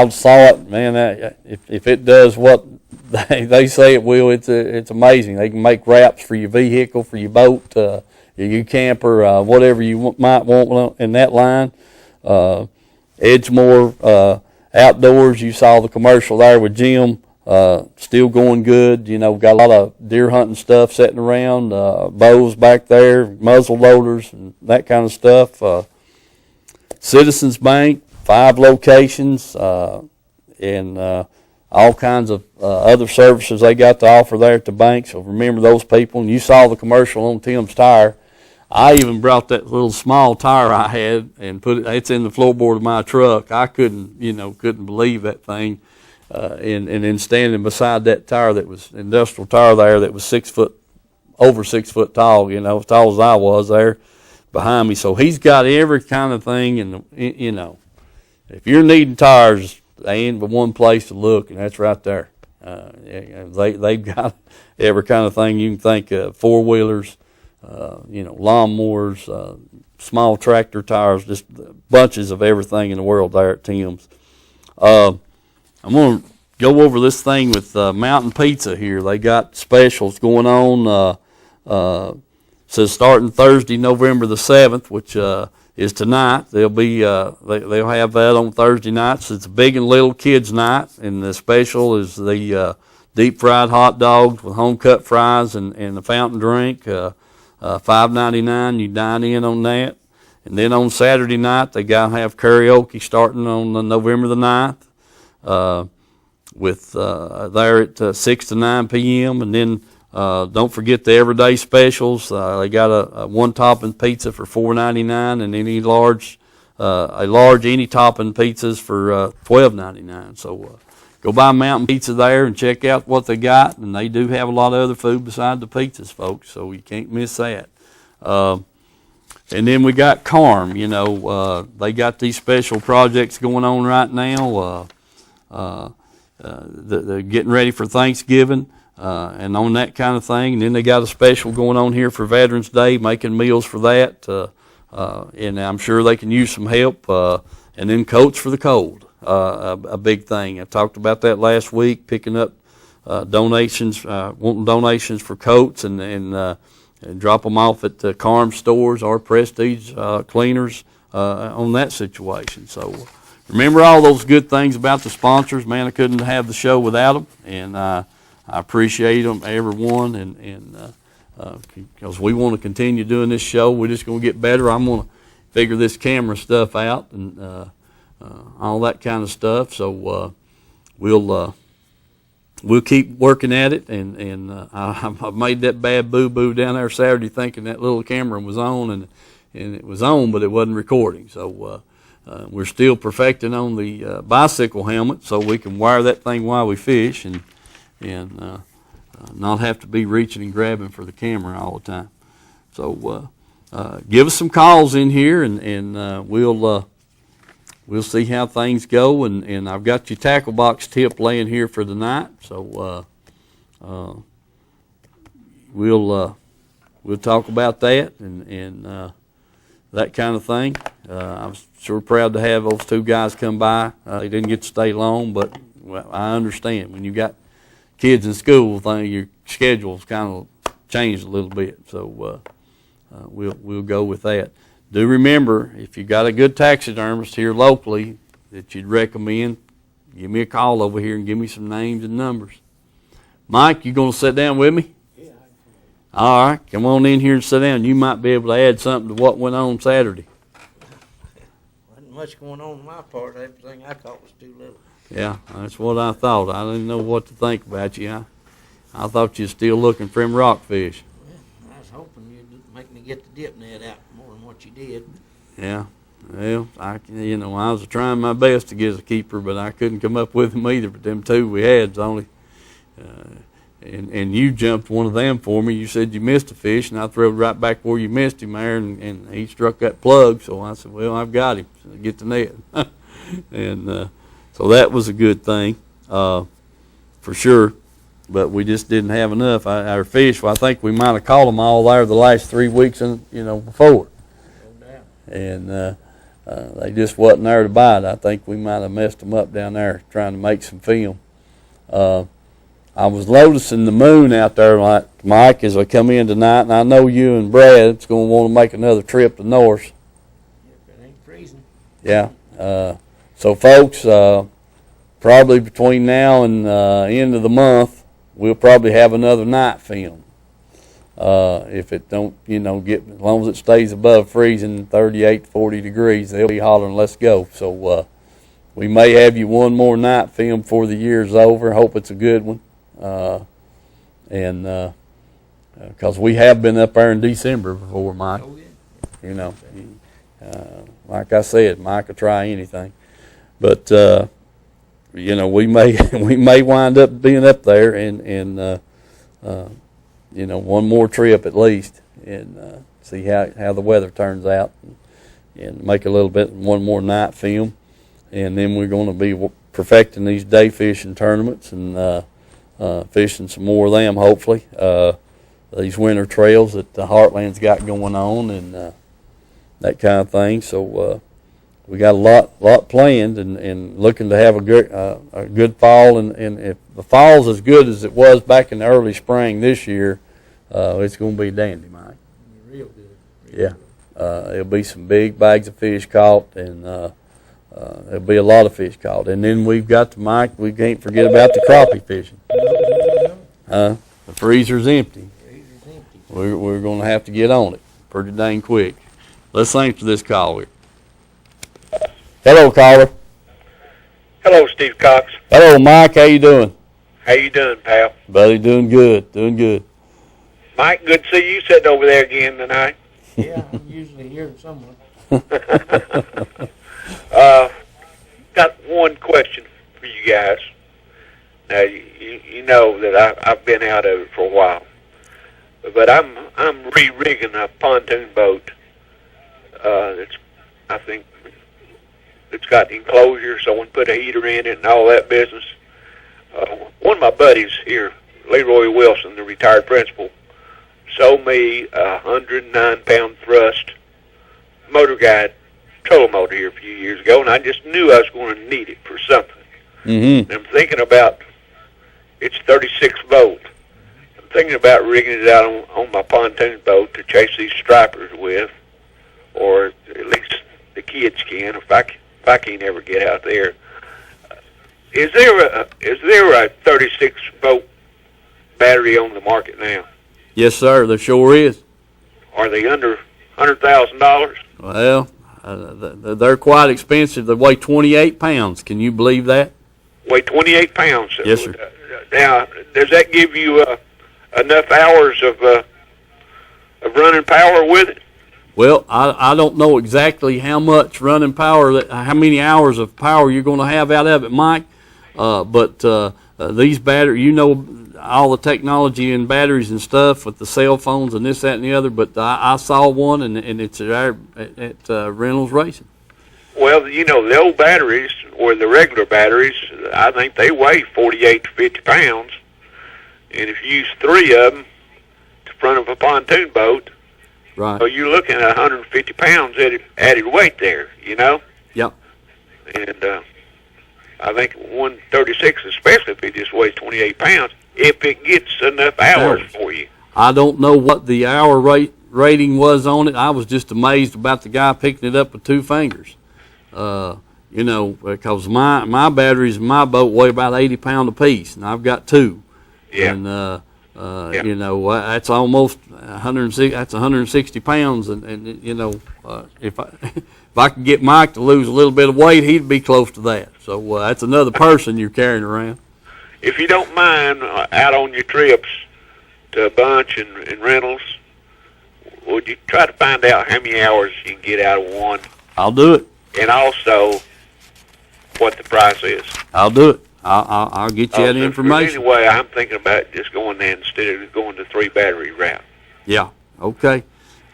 A: saw it, man. If it does what they say it will, it's amazing. They can make wraps for your vehicle, for your boat, your camper, whatever you might want in that line. Edgemore Outdoors, you saw the commercial there with Jim. Still going good. Got a lot of deer hunting stuff sitting around, bows back there, muzzle loaders, and that kind of stuff. Citizens Bank, 5 locations, and all kinds of other services they got to offer there at the bank. So remember those people. And you saw the commercial on Tim's Tire. I even brought that little small tire I had and it's in the floorboard of my truck. I couldn't believe that thing. And then standing beside that tire that was industrial tire there that was over 6 foot tall, as tall as I was there behind me. So he's got every kind of thing, and if you're needing tires, they ain't but one place to look, and that's right there. They've got every kind of thing you can think of: 4-wheelers, lawnmowers, small tractor tires, just bunches of everything in the world there at Tim's. I'm going to go over this thing with Mountain Pizza here. They got specials going on. Says starting Thursday, November the 7th, which is tonight. They'll have that on Thursday nights. It's a big and little kids night, and the special is the deep fried hot dogs with home cut fries and the fountain drink. $5.99. You dine in on that. And then on Saturday night, they got to have karaoke starting on November the 9th. There at 6 to 9 p.m. And then don't forget the everyday specials. They got a 1-topping pizza for $4.99 and any large any topping pizzas for $12.99. So go by Mountain Pizza there and check out what they got. And they do have a lot of other food besides the pizzas, folks, so you can't miss that. And then we got Carm. They got these special projects going on right now. They're getting ready for Thanksgiving and on that kind of thing. And then they got a special going on here for Veterans Day, making meals for that. And I'm sure they can use some help. And then coats for the cold, a big thing. I talked about that last week, picking up donations, wanting donations for coats and drop them off at the Carm stores or Prestige Cleaners on that situation. So remember all those good things about the sponsors. Man, I couldn't have the show without them, and I appreciate them, everyone, and because we want to continue doing this show. We're just going to get better. I'm going to figure this camera stuff out and all that kind of stuff. So we'll we'll keep working at it, and I made that bad boo-boo down there Saturday thinking that little camera was on, and it was on, but it wasn't recording. So we're still perfecting on the bicycle helmet so we can wire that thing while we fish and not have to be reaching and grabbing for the camera all the time. So give us some calls in here, and we'll see how things go, and I've got your tackle box tip laying here for the night, so we'll talk about that and that kind of thing. I was sure proud to have those two guys come by. They didn't get to stay long, but I understand when you got kids in school, your schedule's kind of changed a little bit, so we'll go with that. Do remember, if you got a good taxidermist here locally that you'd recommend, give me a call over here and give me some names and numbers. Mike, you going to sit down with me? Yeah. All right, come on in here and sit down. You might be able to add something to what went on Saturday.
I: Wasn't much going on my part. Everything I caught was too little.
A: Yeah, that's what I thought. I didn't know what to think about you. I thought you were still looking for them rockfish.
I: Well, I was hoping you'd make me get the dip net out more than what you did.
A: Yeah, well, I was trying my best to get a keeper, but I couldn't come up with them either. But them two we had's only, and you jumped one of them for me. You said you missed a fish, and I threw it right back where you missed him there, and he struck that plug. So I said, well, I've got him. So get the net, and so that was a good thing, for sure. But we just didn't have enough. Our fish, well, I think we might have caught them all there the last 3 weeks, before.
I: No doubt.
A: And they just wasn't there to bite. I think we might have messed them up down there trying to make some film. I was noticing the moon out there, like Mike, as I come in tonight, and I know you and Brad's going to want to make another trip to North.
I: If it ain't freezing.
A: Yeah. So, folks, probably between now and end of the month, we'll probably have another night film. If it don't, get, as long as it stays above freezing 38 to 40 degrees, they'll be hollering, let's go. So we may have you one more night film before the year's over. Hope it's a good one. Because we have been up there in December before, Mike.
I: Oh, yeah.
A: Like I said, Mike will try anything. But, we may wind up being up there and one more trip at least, and see how the weather turns out, and make a little bit one more night film, and then we're going to be perfecting these day fishing tournaments and fishing some more of them hopefully. These winter trails that the Heartland's got going on and that kind of thing. So we got a lot planned and looking to have a good fall, and if the fall's as good as it was back in the early spring this year, it's going to be dandy, Mike.
I: Real good.
A: Yeah, there'll be some big bags of fish caught, and there'll be a lot of fish caught. And then we've got Mike. We can't forget about the crappie fishing. The freezer's empty. We're going to have to get on it pretty dang quick. Let's answer this call here. Hello, caller.
J: Hello, Steve Cox.
A: Hello, Mike. How you doing?
J: How you doing, pal?
A: Buddy, doing good. Doing good.
J: Mike, good to see you sitting over there again tonight.
I: Yeah, I'm usually here somewhere.
J: Got one question for you guys. Now, you know that I've been out of it for a while, but I'm re-rigging a pontoon boat. I think it's got enclosure, someone put a heater in it and all that business. One of my buddies here, Leroy Wilson, the retired principal, sold me a 109-pound thrust motor guide trolling motor here a few years ago, and I just knew I was going to need it for something.
A: Mm-hmm.
J: And I'm thinking about, it's 36 volt. I'm thinking about rigging it out on my pontoon boat to chase these stripers with, or at least the kids can, if I can't ever get out there. Is there a 36 volt battery on the market now?
A: Yes, sir. There sure is.
J: Are they under $100,000?
A: Well, they're quite expensive. They weigh 28 pounds. Can you believe that?
J: Weigh 28 pounds.
A: Yes, sir.
J: Now, does that give you enough hours of running power with it?
A: Well, I don't know exactly how much running power, how many hours of power you're going to have out of it, Mike. But these batteries, you know, all the technology in batteries and stuff with the cell phones and this, that, and the other. But I saw one, and it's at Reynolds Racing.
J: Well, you know, the old batteries, or the regular batteries, I think they weigh 48 to 50 pounds. And if you use 3 of them to front of a pontoon boat,
A: right,
J: so you're looking at 150 pounds added weight there, you know?
A: Yep.
J: And I think 136, especially if it just weighs 28 pounds, if it gets enough hours for you.
A: I don't know what the hour rating was on it. I was just amazed about the guy picking it up with 2 fingers. You know, because my batteries in my boat weigh about 80 pounds apiece, and I've got 2.
J: Yeah.
A: And
J: Yeah.
A: you know, that's almost 160. That's 160 pounds, and you know, if I could get Mike to lose a little bit of weight, he'd be close to that. So that's another person you're carrying around.
J: If you don't mind, out on your trips to Bunch and Reynolds, would you try to find out how many hours you can get out of one?
A: I'll do it.
J: And also, what the price is.
A: I'll do it. I'll get you that information.
J: Anyway, I'm thinking about just going there instead of going the 3 battery route.
A: Yeah. Okay.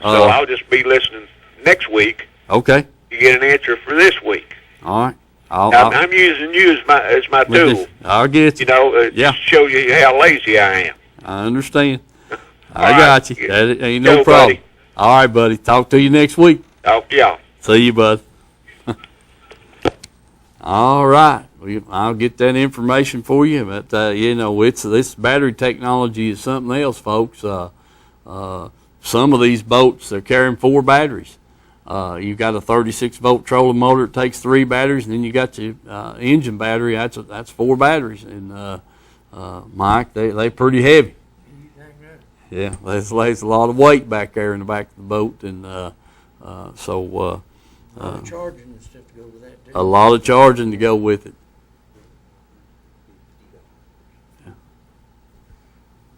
J: So I'll just be listening next week.
A: Okay.
J: You get an answer for this week.
A: All right.
J: I'm using you as my tool.
A: I'll get you.
J: You know,
A: yeah.
J: to show you how lazy I am.
A: I understand. I
J: All
A: got
J: right.
A: you. That ain't no
J: Go,
A: problem.
J: buddy.
A: All right, buddy. Talk to you next week.
J: Talk to y'all.
A: See you, bud. All right. I'll get that information for you. But, you know, this battery technology is something else, folks. Some of these boats, they're carrying 4 batteries. You've got a 36-volt trolling motor. It takes 3 batteries, and then you got your engine battery. That's 4 batteries. And, Mike, they're pretty heavy. Yeah, there's a lot of weight back there in the back of the boat. And so...
I: a lot of charging and stuff to go with that, too.
A: A lot of charging to go with it. Yeah.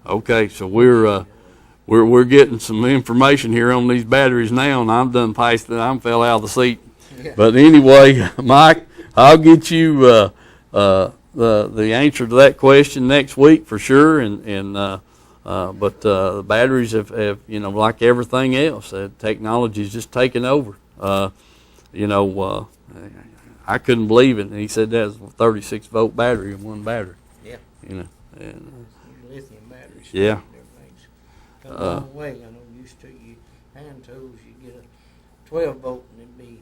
A: Okay, so we're getting some information here on these batteries now, and I'm done past that. I fell out of the seat. Yeah. But anyway, Mike, I'll get you the answer to that question next week for sure. But the batteries have, you know, like everything else, technology's just taken over. You know, I couldn't believe it. And he said that was a 36-volt battery in one battery.
I: Yeah.
A: You know. And,
I: lithium batteries.
A: Yeah.
I: Everything's come a long way. I know used to you hand tools, you get a 12-volt and it'd be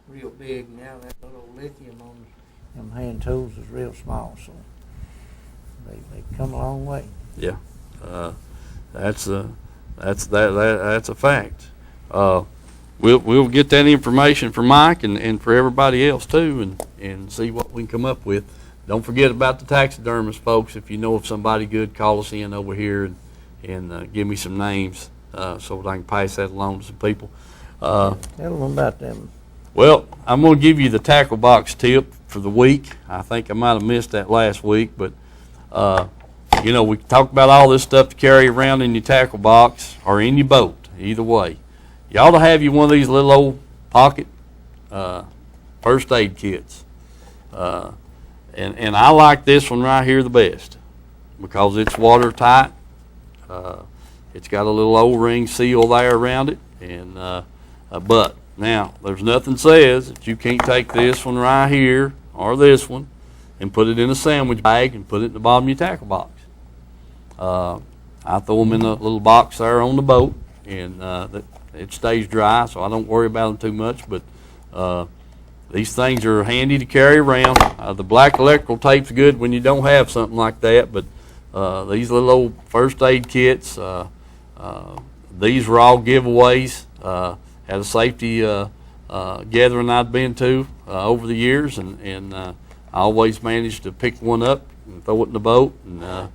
I: real big. Now that little lithium on them hand tools is real small, so they come a long way.
A: Yeah. That's a fact. We'll get that information for Mike and for everybody else too, and see what we can come up with. Don't forget about the taxidermist, folks. If you know of somebody good, call us in over here and give me some names so that I can pass that along to some people.
I: Tell them about them.
A: Well, I'm going to give you the tackle box tip for the week. I think I might have missed that last week, but you know, we talked about all this stuff to carry around in your tackle box or in your boat, either way. You ought to have you one of these little old pocket first aid kits. And I like this one right here the best because it's watertight. It's got a little O-ring seal there around it. And but now, there's nothing says that you can't take this one right here or this one and put it in a sandwich bag and put it in the bottom of your tackle box. I throw them in a little box there on the boat, and it stays dry, so I don't worry about them too much. But these things are handy to carry around. The black electrical tape's good when you don't have something like that, but these little old first aid kits, these were all giveaways. Had a safety gathering I'd been to over the years, and I always managed to pick one up and throw it in the boat. And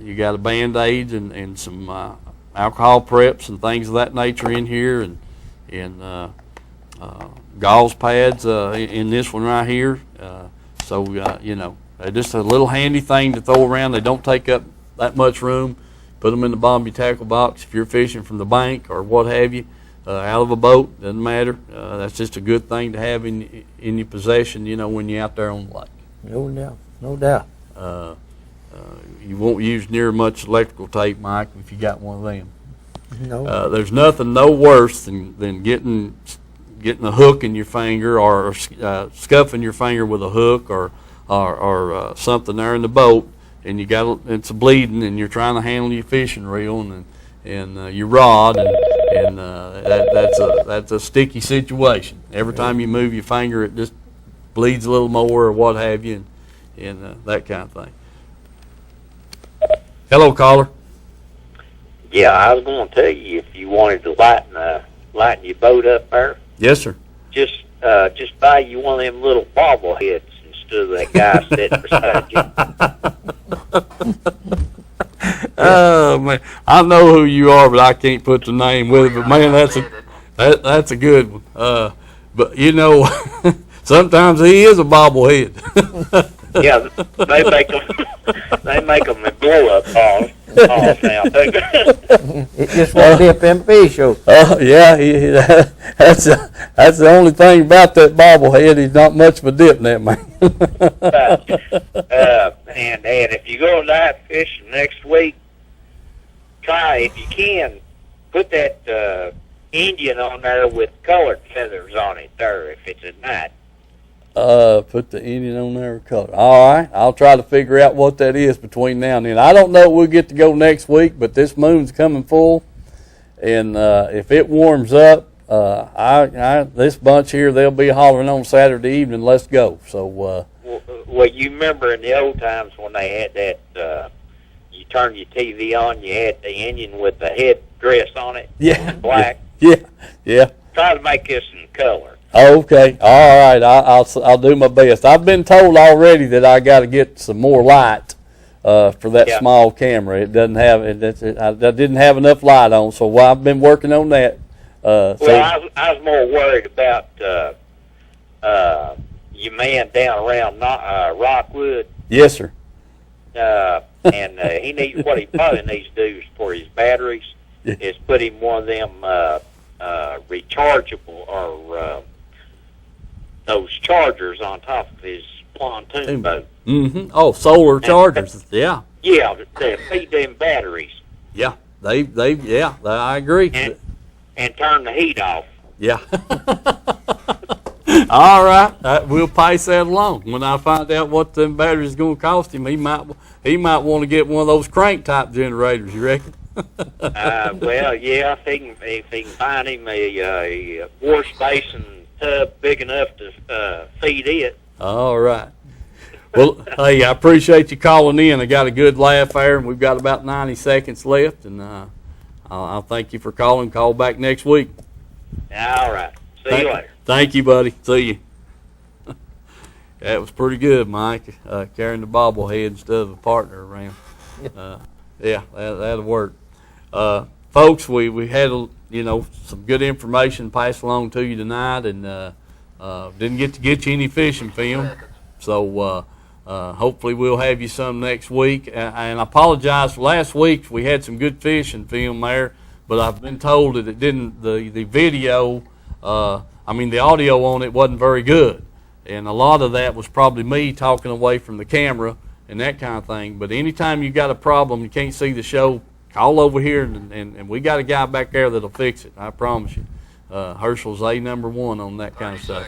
A: you got a Band-Aid and some alcohol preps and things of that nature in here, and gauze pads in this one right here. So you know, They're just a little handy thing to throw around. They don't take up that much room. Put them in the bottom of your tackle box if you're fishing from the bank or what have you, out of a boat, doesn't matter. That's just a good thing to have in your possession, you know, when you're out there on the lake.
I: No doubt, no doubt.
A: You won't use near much electrical tape, Mike, if you got one of them.
I: No.
A: There's nothing no worse than getting a hook in your finger or scuffing your finger with a hook or something there in the boat, and it's bleeding, and you're trying to handle your fishing reel and your rod, and that's a sticky situation. Every time you move your finger, it just bleeds a little more or what have you, and that kind of thing. Hello, caller.
K: Yeah, I was going to tell you if you wanted to lighten your boat up there.
A: Yes, sir.
K: Just buy you one of them little bobbleheads instead of that guy sitting beside you.
A: Oh man, I know who you are, but I can't put the name with it. But man, that's a good one. But you know, sometimes he is a bobblehead.
K: Yeah, they make them blow up balls now.
I: It just won't dip in fish.
A: Oh yeah, that's the only thing about that bobblehead. He's not much of a dip in that man.
K: And if you go dive fishing next week, try, if you can, put that Indian on there with colored feathers on it there if it's at night.
A: Put the Indian on there with color. All right, I'll try to figure out what that is between now and then. I don't know if we'll get to go next week, but this moon's coming full, and if it warms up, this bunch here, they'll be hollering on Saturday evening, let's go. So,
K: well, you remember in the old times when they had that, you turned your TV on, you had the Indian with the head dress on it,
A: yeah,
K: black.
A: Yeah.
K: Try to make this in color.
A: Okay, all right. I'll do my best. I've been told already that I got to get some more light for that small camera. It doesn't have I didn't have enough light on, so I've been working on that.
K: I was more worried about your man down around Rockwood.
A: Yes, sir.
K: And he needs what he probably needs to do is for his batteries is put him one of them rechargeable or those chargers on top of his pontoon boat.
A: Mm-hmm. Oh, solar chargers. Yeah.
K: Yeah, they feed them batteries.
A: Yeah, I agree.
K: And turn the heat off.
A: Yeah. All right, we'll pass that along. When I find out what the battery is going to cost him, he might want to get one of those crank type generators. You reckon?
K: Well, yeah, if he can find him a wash basin tub big enough to feed it.
A: All right. Well, hey, I appreciate you calling in. I got a good laugh there, and we've got about 90 seconds left, and I'll thank you for calling. Call back next week.
K: All right. See you later.
A: Thank you, buddy. See you. That was pretty good, Mike, carrying the bobblehead instead of a partner around. Yeah, that'll work. Folks, we had some good information passed along to you tonight, and didn't get to get you any fishing film, so hopefully we'll have you some next week. And I apologize for last week. We had some good fishing film there, but I've been told that it didn't. The video, the audio on it wasn't very good, and a lot of that was probably me talking away from the camera and that kind of thing. But anytime you got a problem, you can't see the show, call over here, and we got a guy back there that'll fix it. I promise you. Herschel's #1 on that kind of stuff.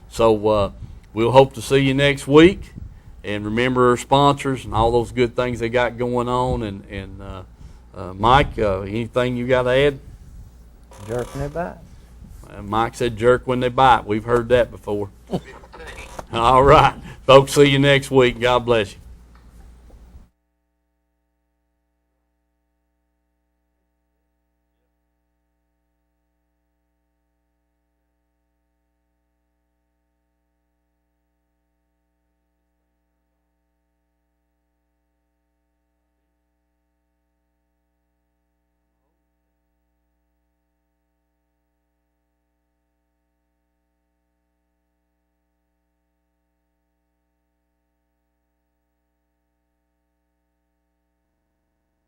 A: So we'll hope to see you next week. And remember our sponsors and all those good things they got going on. And Mike, anything you got to add?
I: Jerk when they bite.
A: Mike said jerk when they bite. We've heard that before. All right. Folks, see you next week. God bless you.